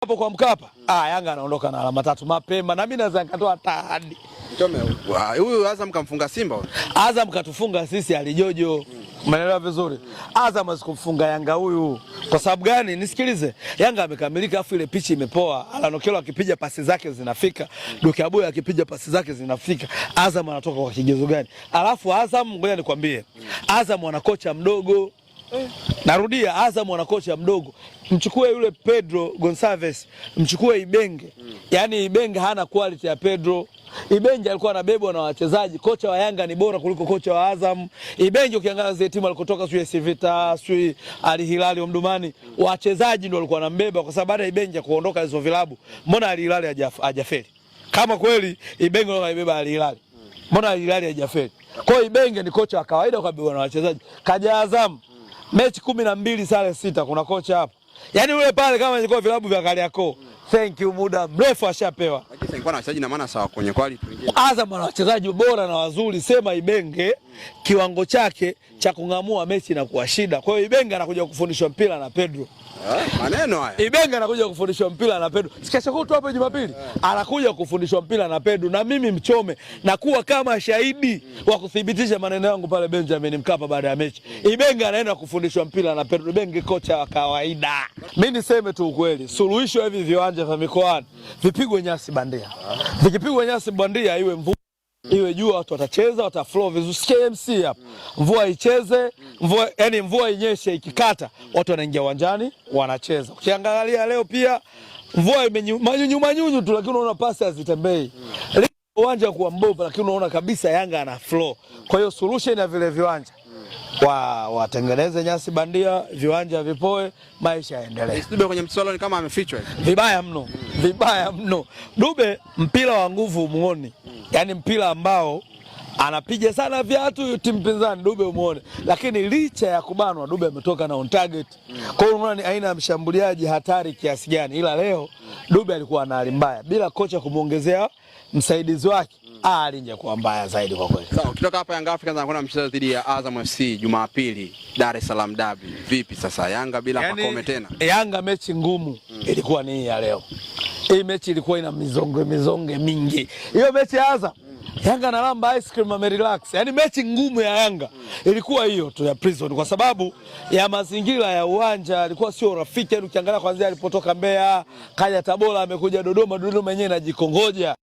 Hapo kwa Mkapa, Yanga anaondoka na alama 3 mapema na mimi naweza nikatoa tahadi. Huyu Azam kamfunga Simba huyu. Azam katufunga sisi alijojo. Umeelewa vizuri? Azam asikumfunga Yanga huyu. Kwa sababu gani? Nisikilize. Yanga amekamilika afu ile pichi imepoa. Alanokelo akipiga pasi zake zinafika. Duke Abuya akipiga pasi zake zinafika. Azam anatoka kwa kigezo gani? Alafu Azam ngoja nikwambie. Azam ana kocha mdogo. Narudia, Azam ana kocha mdogo. Mchukue yule Pedro Gonçalves, mchukue Ibenge. Yaani Ibenge hana quality ya Pedro. Ibenge alikuwa anabebwa na wachezaji. Kocha wa Yanga ni bora kuliko kocha wa Azam. Ibenge ukiangalia zile timu alikotoka sio AS Vita, sio Al Hilal Omdurman, wachezaji ndio walikuwa wanambeba kwa sababu baada ya Ibenge kuondoka hizo vilabu, mbona Al Hilal hajafeli? Kama kweli Ibenge anabeba Al Hilal, mbona Al Hilal hajafeli? Kwa hiyo Ibenge ni kocha wa kawaida kwa bebwa na wachezaji. Kaja Azam mechi 12 sare 6, kuna kocha hapo. Yaani yule pale kama ilikuwa vilabu vya Kariakoo. Thank you, muda mrefu ashapewa. Lakini ilikuwa na wachezaji na maana sawa kwenye quality wengine. Azam ana wachezaji bora na wazuri, sema Ibenge kiwango chake cha kungamua mechi na kuwa shida. Kwa hiyo Ibenge anakuja kufundishwa mpira na Pedro. Maneno haya. Ibenge anakuja kufundishwa mpira na Pedro. Sikesha kutu hapo Jumapili. Anakuja kufundishwa mpira na Pedro na mimi Mchome na kuwa kama shahidi wa kuthibitisha maneno yangu pale Benjamin Mkapa baada ya mechi. Ibenge anaenda kufundishwa mpira na Pedro. Ibenge kocha wa kawaida. Mimi niseme tu ukweli, suluhisho hivi viwanja vya mikoani vipigwe nyasi bandia. Vikipigwa nyasi bandia iwe mvua iwe jua, watu watacheza, wataflow vizuri. KMC hapa. Mvua icheze, mvua inyeshe, ikikata watu wanaingia uwanjani wanacheza. Ukiangalia leo pia mvua manyunyu tu, lakini unaona pasi hazitembei. Uwanja kuwa mbovu, lakini unaona kabisa Yanga ana flow. Kwa hiyo solution ya vile viwanja watengeneze nyasi bandia, viwanja vipoe, maisha yaendelee. Dube kwenye msolo ni kama amefichwa vibaya mno, vibaya mno. Dube mpira wa nguvu umuone. Yaani mpira ambao anapiga sana viatu timu pinzani Dube umuone. Lakini licha ya kubanwa Dube ametoka na on target. Kwa hiyo unaona ni aina ya mshambuliaji hatari kiasi gani. Ila leo Dube alikuwa na hali mbaya bila kocha kumuongezea msaidizi wake. Alinje kwa mbaya zaidi kwa kweli. Sawa, ukitoka hapa Yanga Africans anakwenda mchezo dhidi ya Azam FC Jumapili Dar es Salaam Derby. Vipi sasa Yanga bila Pacome tena? Yanga mechi ngumu ilikuwa ni hii ya leo. Hii mechi ilikuwa ina mizonge mingi. Hiyo mechi ya Azam Yanga na lamba ice cream ame relax. Yaani mechi ngumu ya Yanga ilikuwa hiyo tu ya Prison kwa sababu ya mazingira ya uwanja ilikuwa sio rafiki. Yaani ukiangalia kwanza alipotoka Mbeya, kaja Tabora, amekuja Dodoma yenyewe inajikongoja.